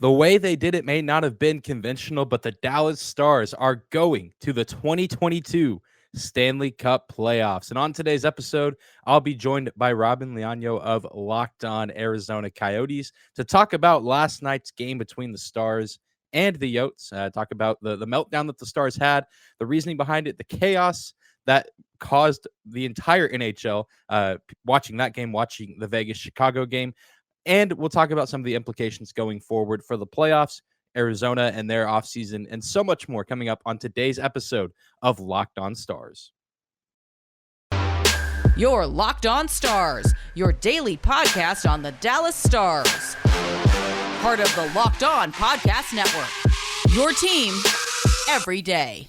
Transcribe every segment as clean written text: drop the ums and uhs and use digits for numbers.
The way they did it may not have been conventional, but the Dallas Stars are going to the 2022 Stanley Cup playoffs. And on today's episode, I'll be joined by Robin Leano of Locked On Arizona Coyotes to talk about last night's game between the Stars and the Yotes. Talk about the meltdown that the Stars had, the reasoning behind it, the chaos that caused the entire NHL watching that game, watching the Vegas-Chicago game. And we'll talk about some of the implications going forward for the playoffs, Arizona and their offseason, and so much more coming up on today's episode of Locked On Stars. Your Locked On Stars, your daily podcast on the Dallas Stars. Part of the Locked On Podcast Network. Your team every day.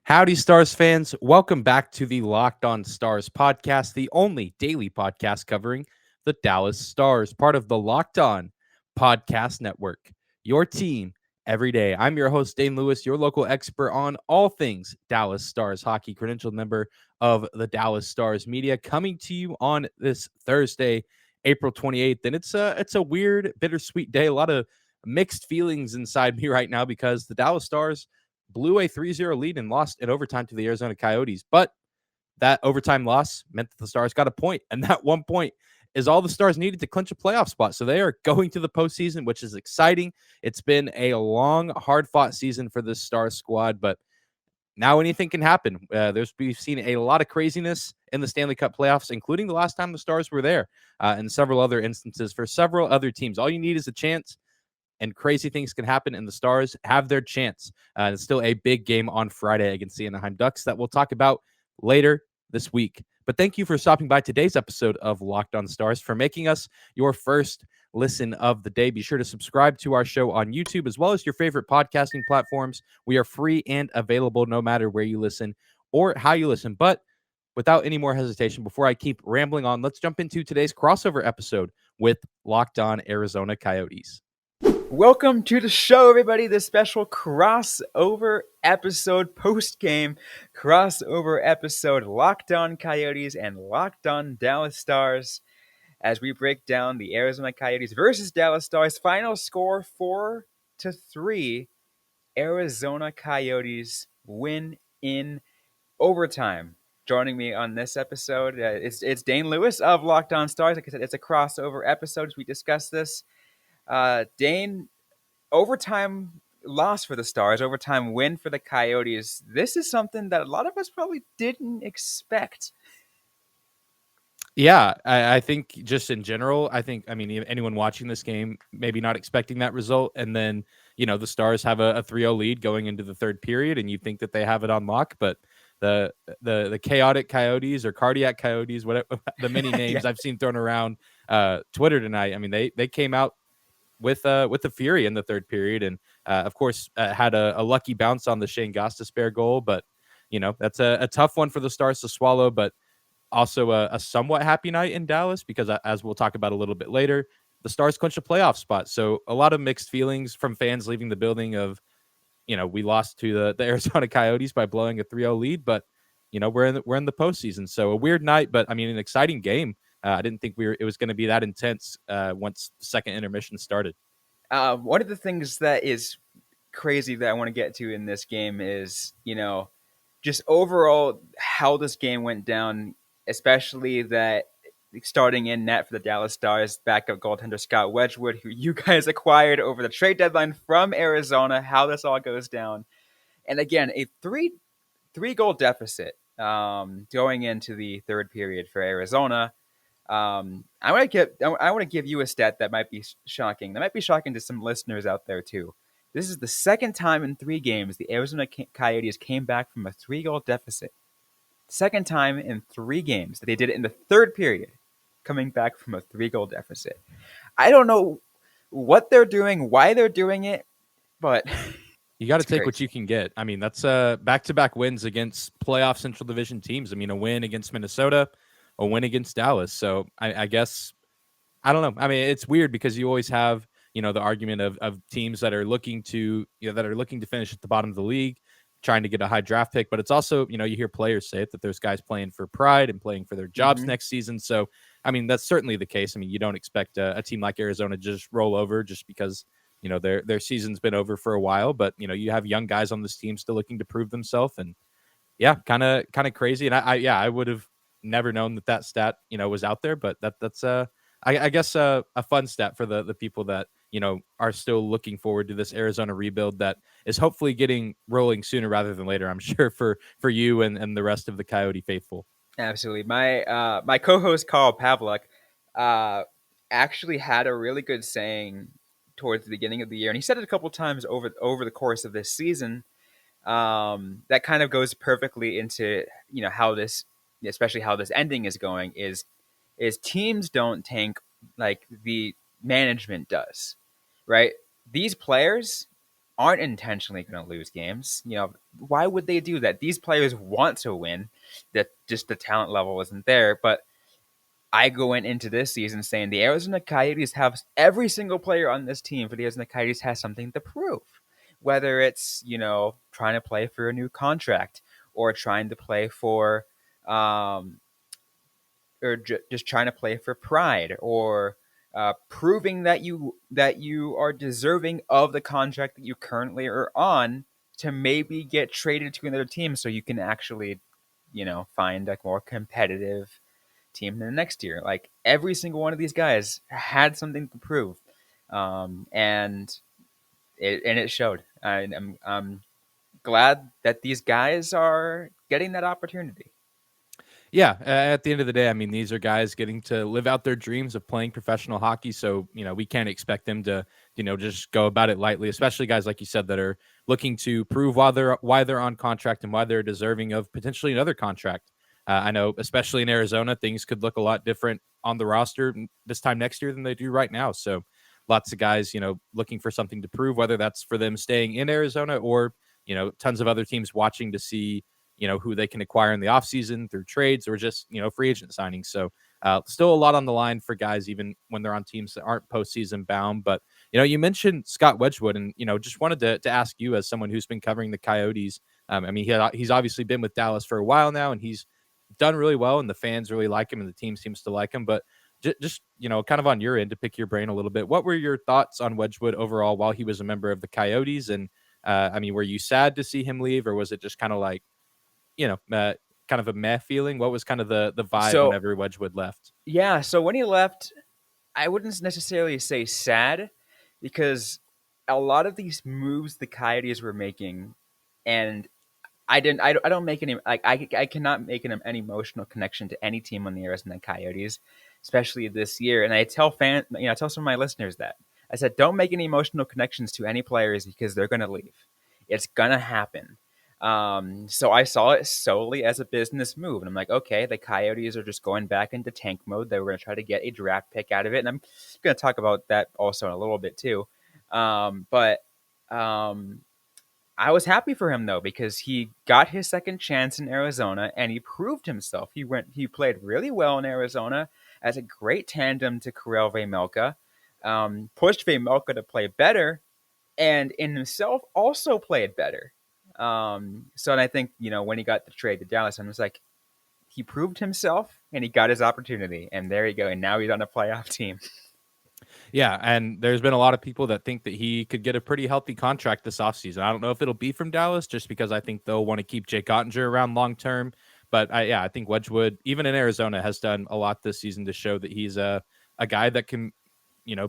Howdy, Stars fans. Welcome back to the Locked On Stars podcast, the only daily podcast covering the Dallas Stars, part of the Locked On Podcast Network. Your team every day. I'm your host, Dane Lewis, your local expert on all things Dallas Stars hockey, credentialed member of the Dallas Stars media, coming to you on this Thursday, April 28th. And it's a weird, bittersweet day. A lot of mixed feelings inside me right now because the Dallas Stars blew a 3-0 lead and lost in overtime to the Arizona Coyotes. But that overtime loss meant that the Stars got a point, and that 1 point is all the Stars needed to clinch a playoff spot. So they are going to the postseason, which is exciting. It's been a long, hard-fought season for this Stars squad, but now anything can happen. We've seen a lot of craziness in the Stanley Cup playoffs, including the last time the Stars were there, and several other instances for several other teams. All you need is a chance, and crazy things can happen, and the Stars have their chance. It's still a big game on Friday against the Anaheim Ducks that we'll talk about later this week. But thank you for stopping by today's episode of Locked On Stars, for making us your first listen of the day. Be sure to subscribe to our show on YouTube as well as your favorite podcasting platforms. We are free and available no matter where you listen or how you listen. But without any more hesitation, before I keep rambling on, let's jump into today's crossover episode with Locked On Arizona Coyotes. Welcome to the show, everybody. This special crossover episode, post-game crossover episode, Locked On Coyotes and Locked On Dallas Stars, as we break down the Arizona Coyotes versus Dallas Stars. Final score 4-3. Arizona Coyotes win in overtime. Joining me on this episode, it's Dane Lewis of Locked On Stars. Like I said, it's a crossover episode as we discuss this. Dane, overtime loss for the Stars, overtime win for the Coyotes. This is something that a lot of us probably didn't expect. Yeah, I think just in general, I mean, anyone watching this game, maybe not expecting that result. And then, the Stars have a 3-0 lead going into the third period, and you think that they have it on lock. But the chaotic Coyotes or cardiac Coyotes, whatever the many names I've seen thrown around Twitter tonight, I mean, they came out with the fury in the third period, and of course had a lucky bounce on the Shane Gostisbehere goal, but that's a tough one for the Stars to swallow, but also a somewhat happy night in Dallas because, as we'll talk about a little bit later, the Stars clinched a playoff spot. So a lot of mixed feelings from fans leaving the building of, we lost to the Arizona Coyotes by blowing a 3-0 lead, but we're in the postseason. So a weird night, but I mean, an exciting game. I didn't think it was going to be that intense once the second intermission started. One of the things that is crazy that I want to get to in this game is, just overall how this game went down, especially that starting in net for the Dallas Stars, backup goaltender Scott Wedgwood, who you guys acquired over the trade deadline from Arizona, how this all goes down. And again, a three-goal deficit going into the third period for Arizona. I want to give you a stat that might be shocking. That might be shocking to some listeners out there too. This is the second time in 3 games the Arizona Coyotes came back from a 3-goal deficit. Second time in 3 games that they did it in the third period, coming back from a 3-goal deficit. I don't know what they're doing, why they're doing it, but you got to take what you can get. I mean, that's back-to-back wins against playoff Central Division teams. I mean, a win against Minnesota, a win against Dallas. So I guess, I don't know. I mean, it's weird because you always have the argument of teams that are looking to finish at the bottom of the league, trying to get a high draft pick. But it's also, you hear players say it, that there's guys playing for pride and playing for their jobs Mm-hmm. next season. So, I mean, that's certainly the case. I mean, you don't expect a team like Arizona to just roll over just because their season's been over for a while. But you have young guys on this team still looking to prove themselves, and yeah, kind of crazy. And I would have never known that stat was out there, but that's I guess a fun stat for the people that are still looking forward to this Arizona rebuild that is hopefully getting rolling sooner rather than later. I'm sure for you and the rest of the Coyote faithful. Absolutely. My co-host Carl Pavlik uh, actually had a really good saying towards the beginning of the year, and he said it a couple times over the course of this season. That kind of goes perfectly into how this, especially how this ending is going, is teams don't tank like the management does, right? These players aren't intentionally going to lose games. Why would they do that? These players want to win. That just the talent level isn't there. But I go into this season saying the Arizona Coyotes have every single player on this team for the Arizona Coyotes has something to prove. Whether it's trying to play for a new contract or trying to play for just trying to play for pride or proving that you are deserving of the contract that you currently are on to maybe get traded to another team so you can actually find a more competitive team in the next year. Like every single one of these guys had something to prove, and it showed. I'm glad that these guys are getting that opportunity. Yeah, at the end of the day, I mean, these are guys getting to live out their dreams of playing professional hockey. So, we can't expect them to, just go about it lightly, especially guys like you said that are looking to prove why they're on contract and why they're deserving of potentially another contract. I know, especially in Arizona, things could look a lot different on the roster this time next year than they do right now. So, lots of guys, looking for something to prove, whether that's for them staying in Arizona or, tons of other teams watching to see who they can acquire in the offseason through trades or just, free agent signings. So still a lot on the line for guys, even when they're on teams that aren't postseason bound. But, you mentioned Scott Wedgwood and, just wanted to ask you as someone who's been covering the Coyotes. I mean, he's obviously been with Dallas for a while now and he's done really well and the fans really like him and the team seems to like him. But just, kind of on your end to pick your brain a little bit, what were your thoughts on Wedgwood overall while he was a member of the Coyotes? And I mean, were you sad to see him leave or was it just kind of like, kind of a meh feeling? What was kind of the vibe So whenever Wedgwood left? yeah, so when he left, I wouldn't necessarily say sad because a lot of these moves the Coyotes were making, and I don't make any like I cannot make an emotional connection to any team on the Arizona Coyotes, especially this year. And I tell I tell some of my listeners that I said don't make any emotional connections to any players because they're going to leave. It's going to happen. So I saw it solely as a business move, and I'm like, okay, the Coyotes are just going back into tank mode. They were going to try to get a draft pick out of it, and I'm going to talk about that also in a little bit too. But I was happy for him though because he got his second chance in Arizona and he proved himself. He played really well in Arizona as a great tandem to Karel Vejmelka, pushed Vejmelka to play better, and in himself also played better. So and I think when he got the trade to Dallas, I was like, he proved himself and he got his opportunity, and there you go. And now he's on a playoff team. Yeah, and there's been a lot of people that think that he could get a pretty healthy contract this offseason. I don't know if it'll be from Dallas just because I think they'll want to keep Jake Ottinger around long term. But I think Wedgwood, even in Arizona, has done a lot this season to show that he's a guy that can,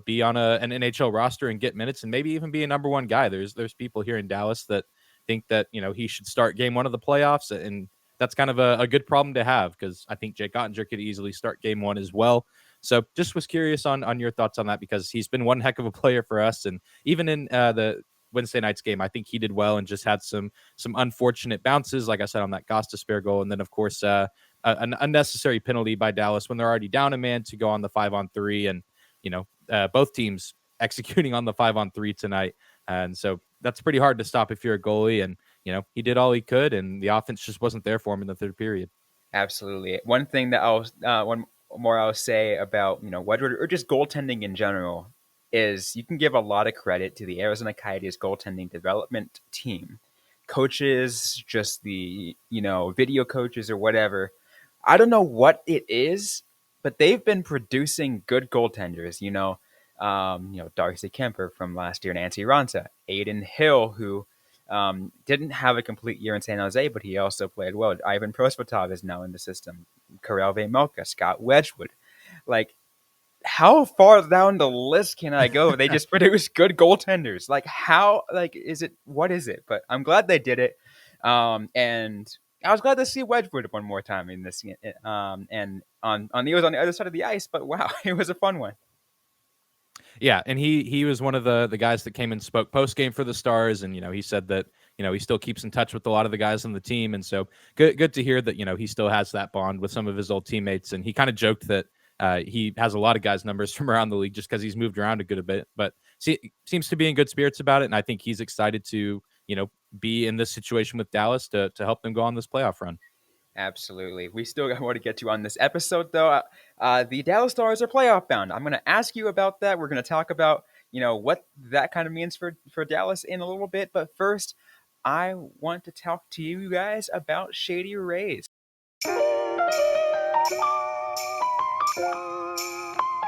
be on an NHL roster and get minutes and maybe even be a number one guy. There's people here in Dallas that think that, he should start game one of the playoffs. And that's kind of a good problem to have because I think Jake Ottinger could easily start game one as well. So just was curious on your thoughts on that because he's been one heck of a player for us. And even in the Wednesday night's game, I think he did well and just had some unfortunate bounces, like I said, on that Gostisbehere goal. And then, of course, an unnecessary penalty by Dallas when they're already down a man to go on the 5-on-3. And, both teams executing on the 5-on-3 tonight. And so that's pretty hard to stop if you're a goalie. And, he did all he could and the offense just wasn't there for him in the third period. Absolutely. One thing that one more I'll say about Wedgwood or just goaltending in general. is you can give a lot of credit to the Arizona Coyotes goaltending development team. Coaches, just the, video coaches or whatever. I don't know what it is, but they've been producing good goaltenders. Darcy Kemper from last year, Nancy Ronta, Aiden Hill, who didn't have a complete year in San Jose, but he also played well. Ivan Prosvetov is now in the system. Karel Vejmelka, Scott Wedgwood. Like, how far down the list can I go? They just produce good goaltenders. Like, what is it? But I'm glad they did it. And I was glad to see Wedgwood one more time in this. And he was on the other side of the ice, but wow, it was a fun one. Yeah, and he was one of the guys that came and spoke post game for the Stars, and he said that he still keeps in touch with a lot of the guys on the team, and so good to hear that he still has that bond with some of his old teammates, and he kind of joked that he has a lot of guys' numbers from around the league just because he's moved around a good bit, but seems to be in good spirits about it, and I think he's excited to be in this situation with Dallas to help them go on this playoff run. Absolutely. We still got more to get to on this episode, though. The Dallas Stars are playoff bound. I'm going to ask you about that. We're going to talk about, what that kind of means for Dallas in a little bit. But first, I want to talk to you guys about Shady Rays.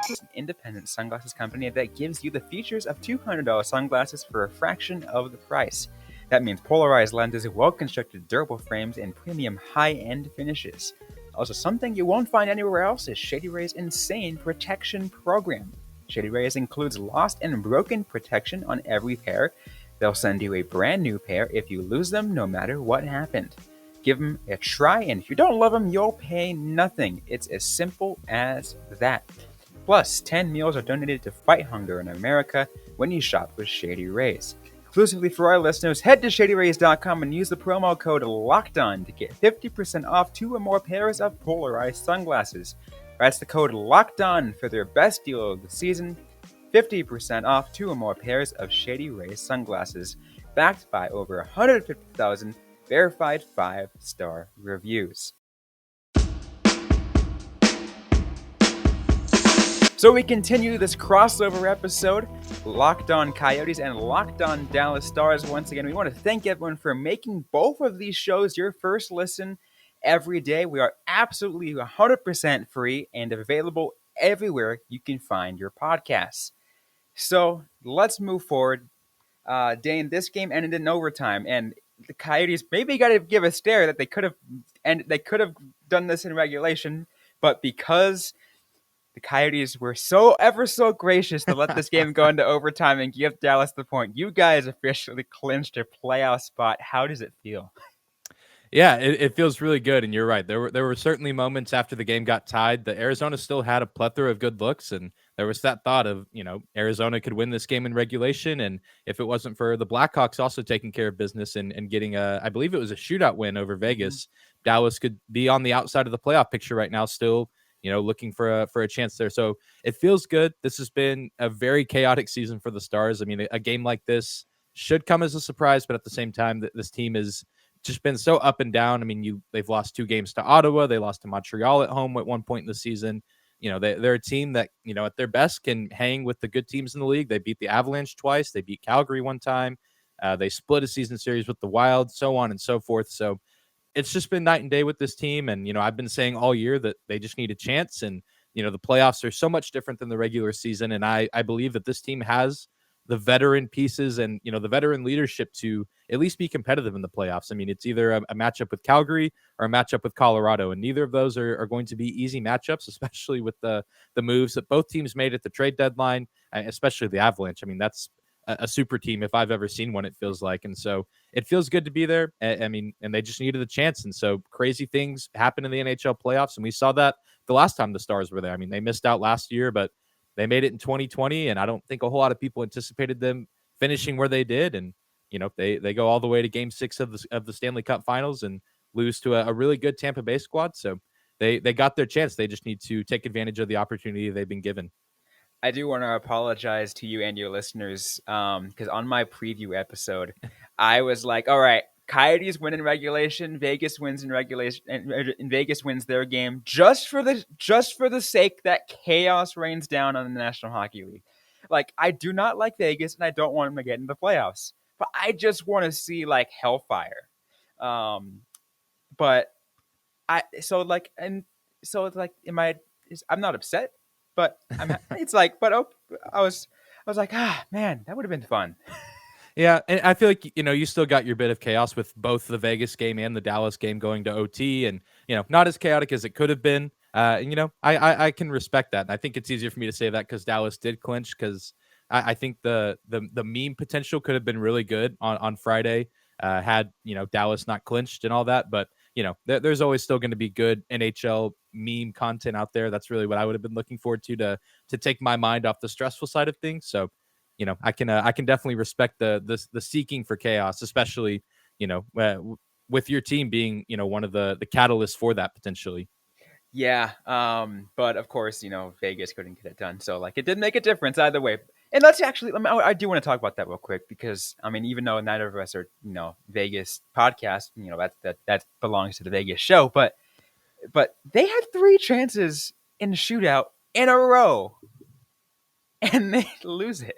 It's an independent sunglasses company that gives you the features of $200 sunglasses for a fraction of the price. That means polarized lenses, well-constructed durable frames, and premium high-end finishes. Also, something you won't find anywhere else is Shady Rays' insane protection program. Shady Rays includes lost and broken protection on every pair. They'll send you a brand new pair if you lose them, no matter what happened. Give them a try, and if you don't love them, you'll pay nothing. It's as simple as that. Plus, 10 meals are donated to fight hunger in America when you shop with Shady Rays. Exclusively for our listeners, head to ShadyRays.com and use the promo code LOCKEDON to get 50% off 2 or more pairs of polarized sunglasses. That's the code LOCKEDON for their best deal of the season, 50% off 2 or more pairs of Shady Rays sunglasses, backed by over 150,000 verified 5-star reviews. So we continue this crossover episode, Locked On Coyotes and Locked On Dallas Stars. Once again, we want to thank everyone for making both of these shows your first listen every day. We are absolutely 100% free and available everywhere you can find your podcasts. So let's move forward. Dane, this game ended in overtime, and the Coyotes maybe got to give a stare that they could have done this in regulation, but because the Coyotes were so gracious to let this game go into overtime and give Dallas the point, you guys officially clinched a playoff spot. How does it feel? Yeah, it feels really good, and you're right. There were certainly moments after the game got tied that Arizona still had a plethora of good looks, and there was that thought of, Arizona could win this game in regulation, and if it wasn't for the Blackhawks also taking care of business and getting I believe it was a shootout win over Vegas, Dallas could be on the outside of the playoff picture right now, still, looking for a chance there. So it feels good. This has been a very chaotic season for the Stars. I mean, a game like this should come as a surprise, but at the same time, this team is just been so up and down. I mean, they've lost 2 games to Ottawa. They lost to Montreal at home at one point in the season. They're a team that, at their best can hang with the good teams in the league. They beat the Avalanche twice. They beat Calgary one time. They split a season series with the Wild, so on and so forth. So it's just been night and day with this team. And, I've been saying all year that they just need a chance. And, the playoffs are so much different than the regular season. And I believe that this team has the veteran pieces and, the veteran leadership to at least be competitive in the playoffs. I mean, it's either a matchup with Calgary or a matchup with Colorado, and neither of those are going to be easy matchups, especially with the moves that both teams made at the trade deadline, especially the Avalanche. I mean, that's a super team if I've ever seen one, it feels like. And so it feels good to be there. I mean, and they just needed a chance. And so crazy things happen in the NHL playoffs. And we saw that the last time the Stars were there. I mean, they missed out last year, but they made it in 2020. And I don't think a whole lot of people anticipated them finishing where they did. And, they go all the way to Game 6 of the Stanley Cup Finals and lose to a really good Tampa Bay squad. So they got their chance. They just need to take advantage of the opportunity they've been given. I do want to apologize to you and your listeners because on my preview episode, I was like, all right, Coyotes win in regulation, Vegas wins in regulation, and Vegas wins their game just for the sake that chaos rains down on the National Hockey League. Like, I do not like Vegas, and I don't want them to get into the playoffs. But I just want to see like hellfire. But I so like and so it's like I'm not upset, but it's like but I was like, man, that would have been fun. Yeah, and I feel like, you still got your bit of chaos with both the Vegas game and the Dallas game going to OT, and, not as chaotic as it could have been. And, I can respect that. And I think it's easier for me to say that because Dallas did clinch, because I think the meme potential could have been really good on Friday, had, Dallas not clinched and all that. But, there's always still going to be good NHL meme content out there. That's really what I would have been looking forward to take my mind off the stressful side of things. So, I can definitely respect the seeking for chaos, especially with your team being one of the catalysts for that potentially. Yeah, but of course, Vegas couldn't get it done, so like it did make a difference either way. And let's actually, I do want to talk about that real quick because I mean, even though neither of us are Vegas podcast, that belongs to the Vegas show, but they had 3 chances in the shootout in a row, and they lose it.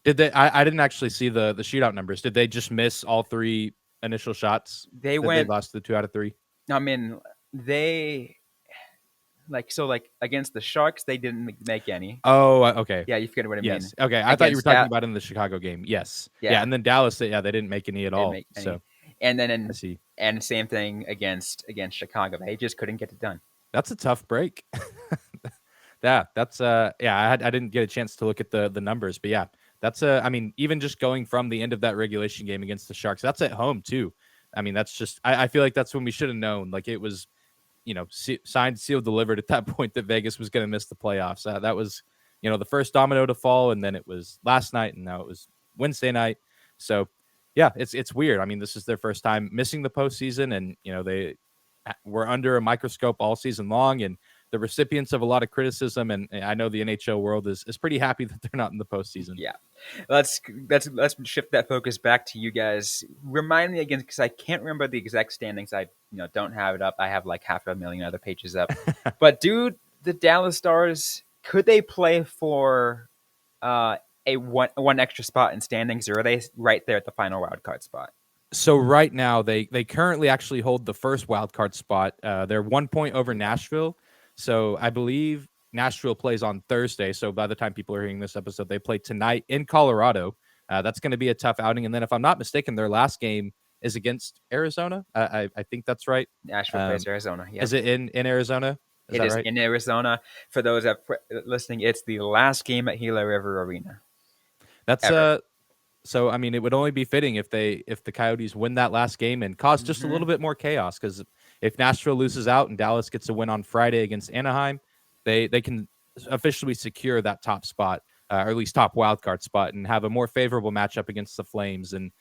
Did they? I didn't actually see the shootout numbers. Did they just miss all 3 initial shots? They Did they went. lost the 2 out of 3? I mean, they like against the Sharks, they didn't make any. Oh, okay. Yeah, you forget what I mean. Yes. Okay. I thought you were talking about in the Chicago game. Yes. Yeah. And then Dallas, they didn't make any at all. So, and then I see. And same thing against Chicago. They just couldn't get it done. That's a tough break. That's I didn't get a chance to look at the numbers, but yeah, that's I mean, even just going from the end of that regulation game against the Sharks, that's at home too. I mean, that's just I feel like that's when we should have known. Like it was, signed, sealed, delivered at that point that Vegas was going to miss the playoffs. That was, the first domino to fall, and then it was last night, and now it was Wednesday night. So, yeah, it's weird. I mean, this is their first time missing the postseason, and they were under a microscope all season long, and the recipients of a lot of criticism. And I know the NHL world is pretty happy that they're not in the postseason. Yeah, let's shift that focus back to you guys. Remind me again, because I can't remember the exact standings. I don't have it up. I have like 500,000 other pages up. But dude, the Dallas Stars, could they play for a one extra spot in standings, or are they right there at the final wild card spot? So right now they currently actually hold the first wild card spot. They're 1 point over Nashville. So I believe Nashville plays on Thursday. So by the time people are hearing this episode, they play tonight in Colorado. That's going to be a tough outing. And then if I'm not mistaken, their last game is against Arizona. I think that's right. Nashville plays Arizona. Yeah. Is it in Arizona? It is right? In Arizona. For those that listening, it's the last game at Gila River Arena. That's so I mean, it would only be fitting if the Coyotes win that last game and cause just a little bit more chaos, because if Nashville loses out and Dallas gets a win on Friday against Anaheim, they can officially secure that top spot, or at least top wild card spot, and have a more favorable matchup against the Flames and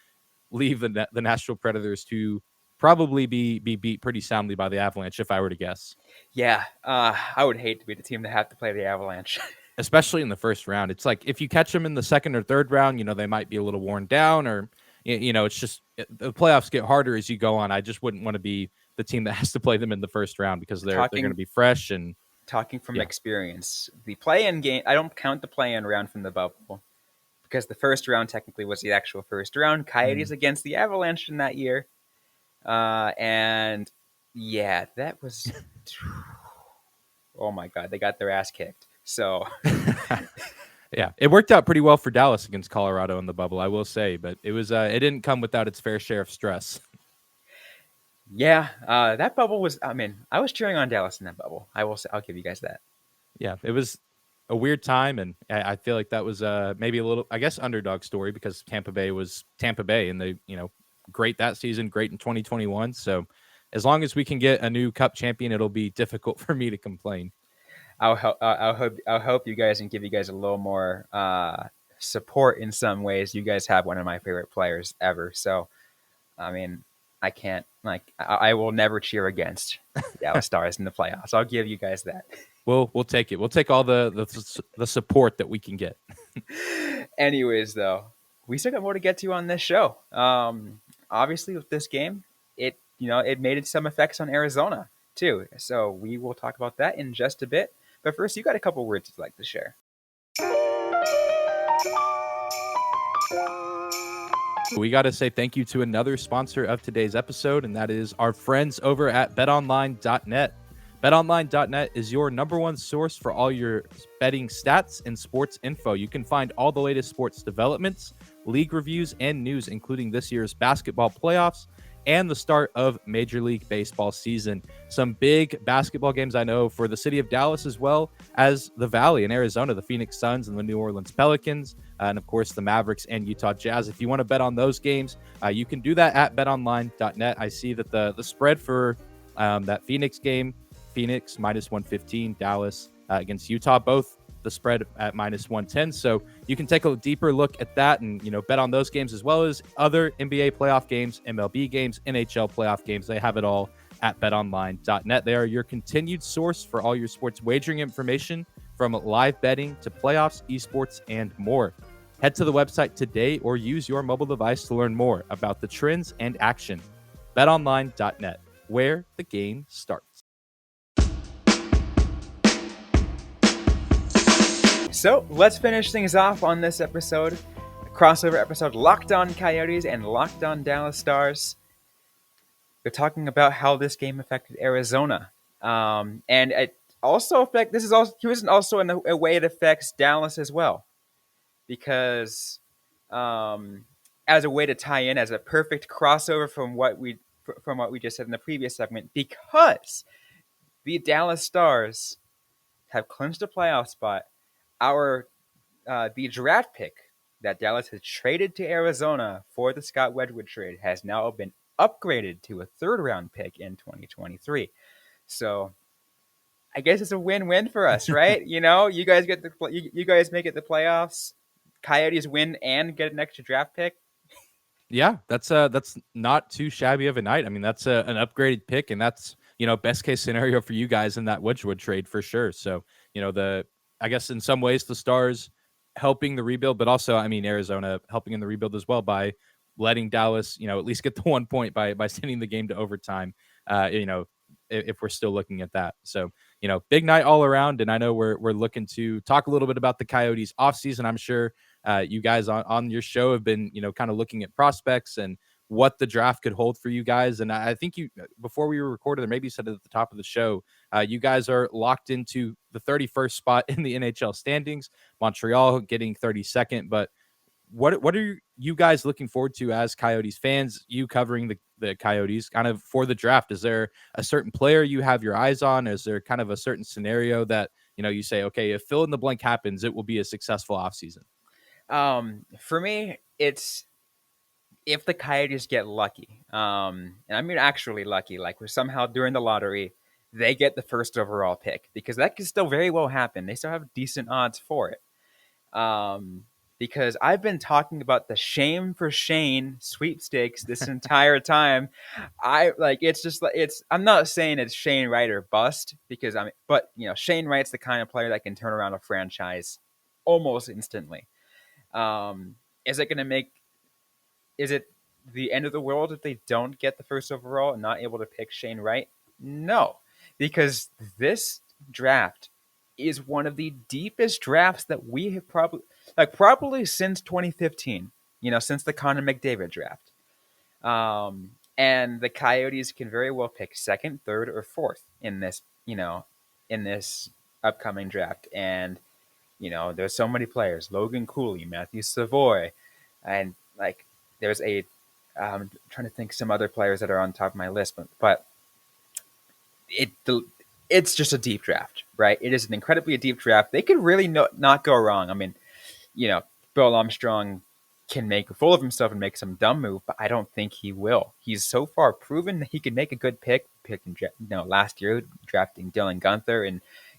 leave the Nashville Predators to probably be beat pretty soundly by the Avalanche, if I were to guess. Yeah, I would hate to be the team that have to play the Avalanche. Especially in the first round. It's like if you catch them in the second or third round, they might be a little worn down, or, it's just the playoffs get harder as you go on. I just wouldn't want to be the team that has to play them in the first round, because they're going to be fresh. And talking from experience, the play-in game, I don't count the play-in round from the bubble, because the first round technically was the actual first round. Coyotes against the Avalanche in that year. And yeah, that was, oh my God, they got their ass kicked. So yeah, it worked out pretty well for Dallas against Colorado in the bubble, I will say, but it was it didn't come without its fair share of stress. Yeah, that bubble was. I mean, I was cheering on Dallas in that bubble. I'll give you guys that. Yeah, it was a weird time, and I feel like that was maybe a little, I guess, underdog story, because Tampa Bay was Tampa Bay, and they great that season, great in 2021. So as long as we can get a new Cup champion, it'll be difficult for me to complain. I'll help you guys and give you guys a little more support in some ways. You guys have one of my favorite players ever. So, I mean, I can't I will never cheer against the Dallas Stars in the playoffs. I'll give you guys that. We'll take it. We'll take all the support that we can get. Anyways, though, we still got more to get to on this show. Obviously, with this game, it made some effects on Arizona too. So we will talk about that in just a bit. But first, you got a couple words you'd like to share. We got to say thank you to another sponsor of today's episode, and that is our friends over at betonline.net. BetOnline.net is your number one source for all your betting stats and sports info. You can find all the latest sports developments, league reviews, and news, including this year's basketball playoffs and the start of Major League Baseball season. Some big basketball games I know for the city of Dallas, as well as the Valley in Arizona, the Phoenix Suns and the New Orleans Pelicans, and of course the Mavericks and Utah Jazz. If you want to bet on those games, you can do that at betonline.net. I see that the spread for that Phoenix game, Phoenix minus 115, Dallas against Utah, both the spread at minus 110. So you can take a deeper look at that and, bet on those games as well as other NBA playoff games, MLB games, NHL playoff games. They have it all at betonline.net. They are your continued source for all your sports wagering information, from live betting to playoffs, esports, and more. Head to the website today or use your mobile device to learn more about the trends and action. betonline.net, where the game starts. So let's finish things off on this episode, a crossover episode, Locked On Coyotes and Locked On Dallas Stars. We're talking about how this game affected Arizona, and it also here's also in a way it affects Dallas as well, because as a way to tie in, as a perfect crossover from what we just said in the previous segment, because the Dallas Stars have clinched a playoff spot. The draft pick that Dallas has traded to Arizona for the Scott Wedgwood trade has now been upgraded to a third-round pick in 2023. So I guess it's a win-win for us, right? You guys you guys make it the playoffs. Coyotes win and get an extra draft pick. Yeah, that's not too shabby of a night. I mean, that's an upgraded pick, and that's best case scenario for you guys in that Wedgwood trade for sure. So I guess in some ways the Stars helping the rebuild, but also, I mean, Arizona helping in the rebuild as well by letting Dallas, at least get the 1 point by sending the game to overtime. If we're still looking at that. So, big night all around. And I know we're looking to talk a little bit about the Coyotes offseason. I'm sure you guys on your show have been, kind of looking at prospects and what the draft could hold for you guys. And I think before we were recorded, or maybe you said it at the top of the show, you guys are locked into the 31st spot in the NHL standings, Montreal getting 32nd. But what are you guys looking forward to as Coyotes fans, you covering the Coyotes kind of for the draft? Is there a certain player you have your eyes on? Is there kind of a certain scenario that, you say, okay, if fill in the blank happens, it will be a successful offseason? For me, it's if the Coyotes get lucky, and I mean actually lucky, like we're somehow during the lottery, they get the first overall pick, because that could still very well happen. They still have decent odds for it. Because I've been talking about the shame for Shane sweepstakes this entire time. I'm not saying it's Shane Wright or bust, because Shane Wright's the kind of player that can turn around a franchise almost instantly. Is it the end of the world if they don't get the first overall and not able to pick Shane Wright? No, because this draft is one of the deepest drafts that we have probably since 2015, since the Connor McDavid draft. And the Coyotes can very well pick second, third, or fourth in this upcoming draft. And, there's so many players: Logan Cooley, Matthew Savoy, and there's I'm trying to think some other players that are on top of my list, but it's just a deep draft, right? It is an incredibly deep draft. They could really not go wrong. I mean, Bill Armstrong can make a fool of himself and make some dumb move, but I don't think he will. He's so far proven that he can make a good pick. Last year drafting Dylan Guenther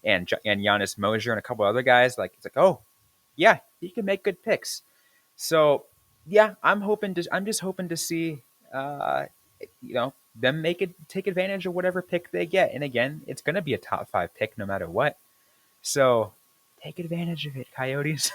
and Giannis Mosier and a couple other guys. Oh, yeah, he can make good picks. So yeah, I'm just hoping to see them take advantage of whatever pick they get. And again, it's going to be a top 5 pick no matter what. So take advantage of it, Coyotes.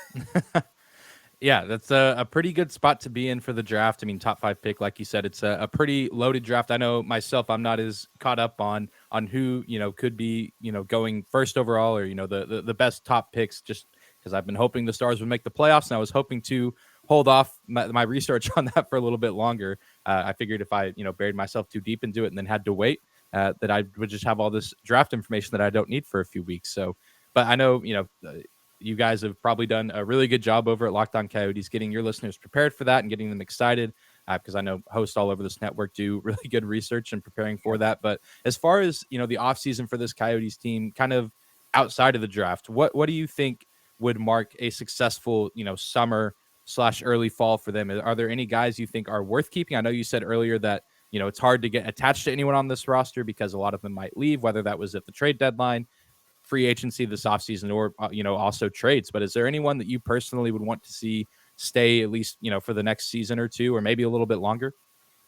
Yeah, that's a pretty good spot to be in for the draft. I mean, top 5 pick, like you said, it's a pretty loaded draft. I know myself, I'm not as caught up on who, could be, going first overall or, the best top picks, just because I've been hoping the Stars would make the playoffs. And I was hoping to hold off my research on that for a little bit longer. I figured if I, buried myself too deep into it and then had to wait, that I would just have all this draft information that I don't need for a few weeks. So, but I know, you guys have probably done a really good job over at Locked On Coyotes getting your listeners prepared for that and getting them excited, because I know hosts all over this network do really good research and preparing for that. But as far as, the offseason for this Coyotes team, kind of outside of the draft, what do you think would mark a successful, summer/early fall for them? Are there any guys you think are worth keeping? I know you said earlier that, it's hard to get attached to anyone on this roster because a lot of them might leave, whether that was at the trade deadline, free agency this offseason, or, also trades. But is there anyone that you personally would want to see stay at least, for the next season or two, or maybe a little bit longer?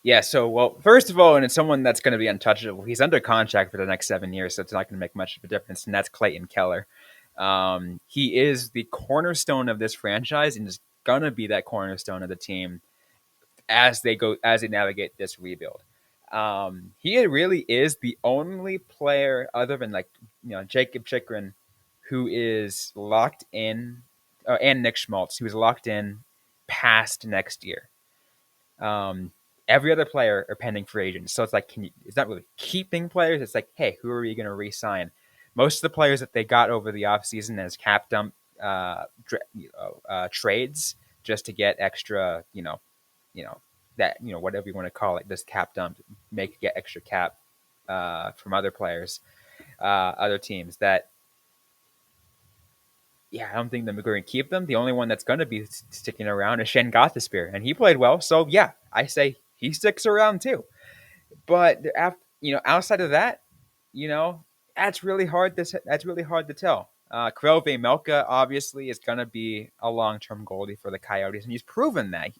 Yeah, so, well, first of all, and it's someone that's going to be untouchable. He's under contract for the next 7 years, so it's not going to make much of a difference, and that's Clayton Keller. He is the cornerstone of this franchise and is going to be that cornerstone of the team as they navigate this rebuild. He really is the only player other than Jacob Chikrin who is locked in, and Nick Schmaltz, who is locked in past next year. Every other player are pending free agents. So it's like, it's not really keeping players. It's like, hey, who are we going to re-sign? Most of the players that they got over the offseason as cap dump trades just to get extra, whatever you want to call it, this cap dump, get extra cap from other players, other teams that, I don't think they're going to keep them. The only one that's going to be sticking around is Shen Gothisbeer, and he played well. So, I say he sticks around too. But outside of that, that's really hard. That's really hard to tell. Kirill Vejmelka obviously is going to be a long-term goalie for the Coyotes, and he's proven that.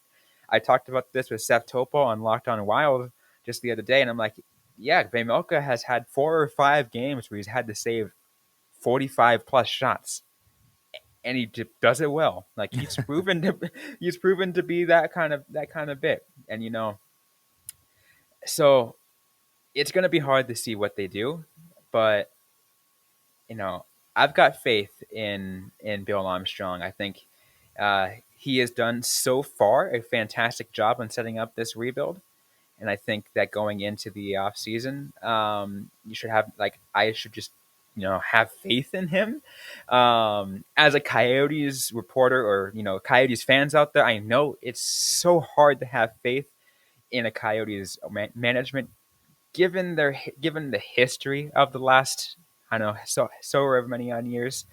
I talked about this with Seth Topo on Locked On Wild just the other day, and I'm like, Vejmelka has had 4 or 5 games where he's had to save 45 plus shots, and he does it well. Like he's proven to be that kind of bit, and so it's going to be hard to see what they do, but I've got faith in Bill Armstrong. I think he has done so far a fantastic job on setting up this rebuild, and I think that going into the off season, you should have I should just have faith in him. As a Coyotes reporter or Coyotes fans out there, I know it's so hard to have faith in a Coyotes management given the history of the last, I don't know, so however many years,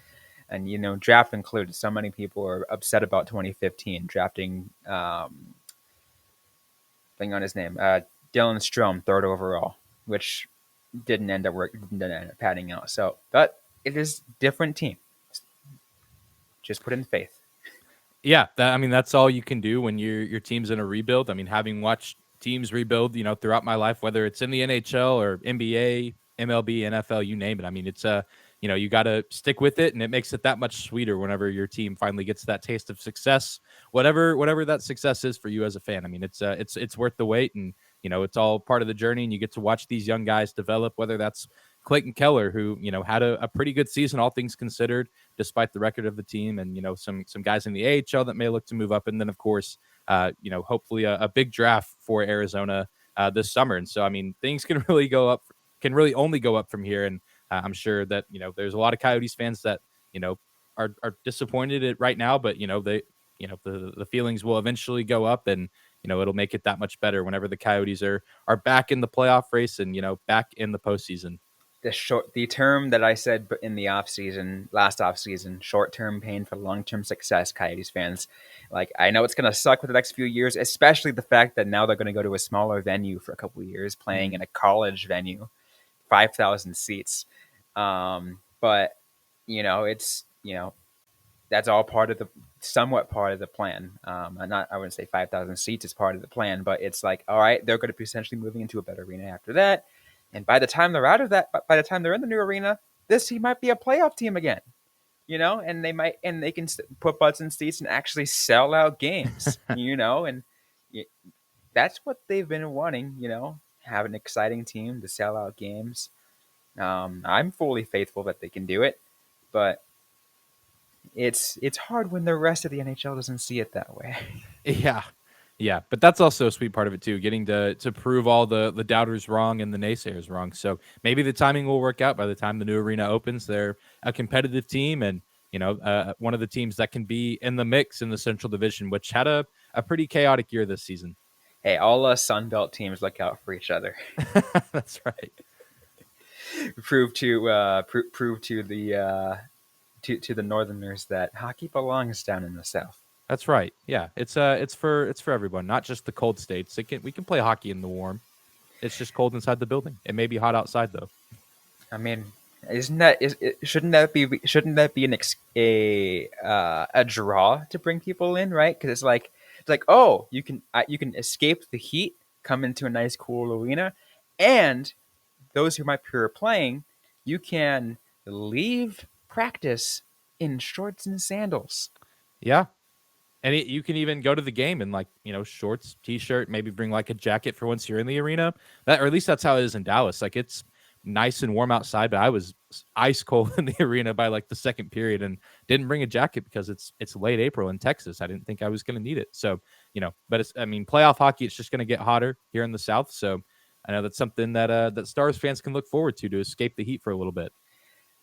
and draft included. So many people are upset about 2015 drafting thing on his name, Dylan Strome, 3rd overall, which didn't end up padding out. So, but it is different team. Just put in faith. Yeah, that's all you can do when your team's in a rebuild. I mean, having watched teams rebuild, throughout my life, whether it's in the NHL or NBA, MLB, NFL, you name it. I mean, it's you got to stick with it, and it makes it that much sweeter whenever your team finally gets that taste of success, whatever that success is for you as a fan. I mean, it's worth the wait, and it's all part of the journey, and you get to watch these young guys develop, whether that's Clayton Keller, who had a pretty good season, all things considered, despite the record of the team, and some guys in the AHL that may look to move up, and then of course, hopefully a big draft for Arizona this summer. And so, I mean, things can really only go up from here. And I'm sure that there's a lot of Coyotes fans that are disappointed at right now, but they the feelings will eventually go up, and it'll make it that much better whenever the Coyotes are back in the playoff race and back in the postseason. The term that I said in the last offseason, short-term pain for long-term success, Coyotes fans. Like, I know it's going to suck for the next few years, especially the fact that now they're going to go to a smaller venue for a couple of years, playing in a college venue, 5,000 seats. But, it's, that's all somewhat part of the plan. I wouldn't say 5,000 seats is part of the plan, but it's like, all right, they're going to be essentially moving into a better arena after that. And by the time they're out of that, by the time they're in the new arena, this team might be a playoff team again, and they can put butts in seats and actually sell out games, and that's what they've been wanting, have an exciting team to sell out games. I'm fully faithful that they can do it, but it's hard when the rest of the NHL doesn't see it that way. Yeah. Yeah, but that's also a sweet part of it too, getting to prove all the doubters wrong and the naysayers wrong. So maybe the timing will work out by the time the new arena opens. They're a competitive team, and one of the teams that can be in the mix in the Central Division, which had a pretty chaotic year this season. Hey, all us Sunbelt teams look out for each other. That's right. Prove to the Northerners that hockey belongs down in the South. That's right. Yeah, it's for everyone, not just the cold states. We can play hockey in the warm. It's just cold inside the building. It may be hot outside though. I mean, shouldn't that be a draw to bring people in, right? Because it's like, oh, you can escape the heat, come into a nice cool arena, and those who might prefer playing, you can leave practice in shorts and sandals. Yeah, and you can even go to the game in shorts, t-shirt, maybe bring like a jacket for once you're in the arena. That, or at least that's how it is in Dallas. Like it's nice and warm outside, but I was ice cold in the arena by like the second period and didn't bring a jacket because it's late April in Texas. I didn't think I was going to need it. So, but playoff hockey, it's just going to get hotter here in the South. So I know that's something that Stars fans can look forward to escape the heat for a little bit.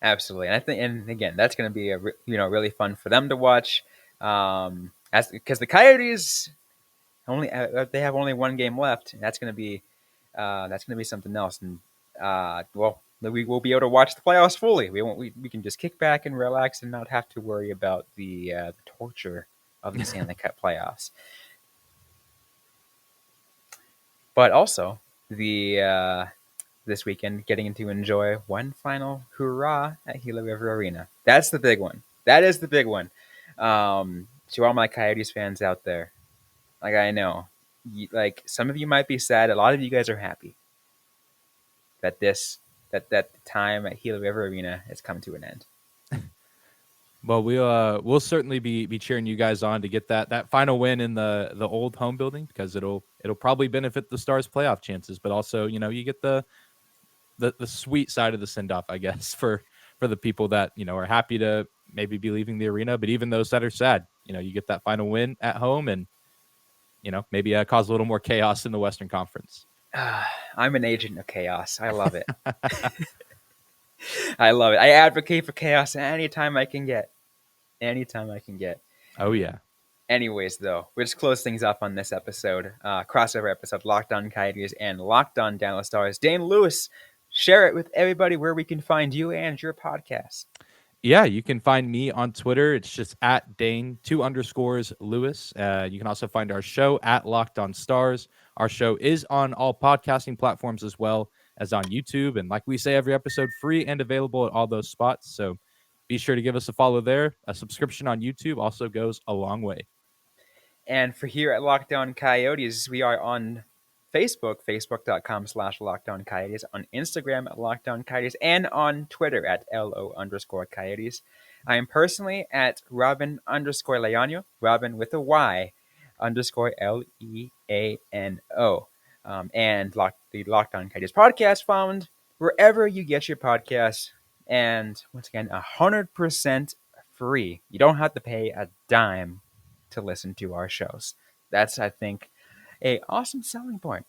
Absolutely, and I think, and again, that's going to be really fun for them to watch. As because the Coyotes they have only one game left, and that's going to be something else. And we will be able to watch the playoffs fully. We can just kick back and relax and not have to worry about the torture of the Stanley Cup playoffs. But also this weekend, getting to enjoy one final hurrah at Gila River Arena. That's the big one. That is the big one. To all my Coyotes fans out there, like I know, like some of you might be sad. A lot of you guys are happy that that time at Gila River Arena has come to an end. Well, we'll certainly be cheering you guys on to get that final win in the old home building, because it'll probably benefit the Stars' playoff chances, but also you get the sweet side of the send off, I guess, for the people that are happy to maybe be leaving the arena, but even those that are sad, you get that final win at home, and maybe cause a little more chaos in the Western Conference. I'm an agent of chaos. I love it. I love it. I advocate for chaos anytime I can get. Anytime I can get. Oh yeah. Anyways, though, we'll just close things up on this episode, crossover episode, Locked On Coyotes and Locked On Dallas Stars. Dane Lewis, share it with everybody where we can find you and your podcast. Yeah, you can find me on Twitter. It's just at Dane2_Lewis. You can also find our show at Locked On Stars. Our show is on all podcasting platforms as well as on YouTube. And like we say every episode, free and available at all those spots. So be sure to give us a follow there. A subscription on YouTube also goes a long way. And for here at Locked On Coyotes, we are on Facebook, facebook.com/Lockdown Coyotes, on Instagram at Lockdown Coyotes, and on Twitter at LO_Coyotes. I am personally at Robin_Leano, Robin with a Y, _LEANO. And the Locked On Coyotes podcast found wherever you get your podcasts. And once again, 100% free. You don't have to pay a dime to listen to our shows. That's, I think, a awesome selling point.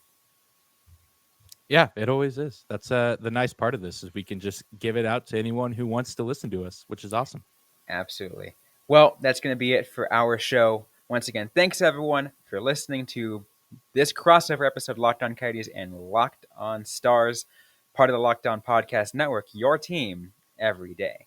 Yeah, it always is. That's the nice part of this, is we can just give it out to anyone who wants to listen to us, which is awesome. Absolutely. Well, that's going to be it for our show. Once again, thanks everyone for listening to this crossover episode of Locked On Coyotes and Locked On Stars, part of the Locked On Podcast Network, your team every day.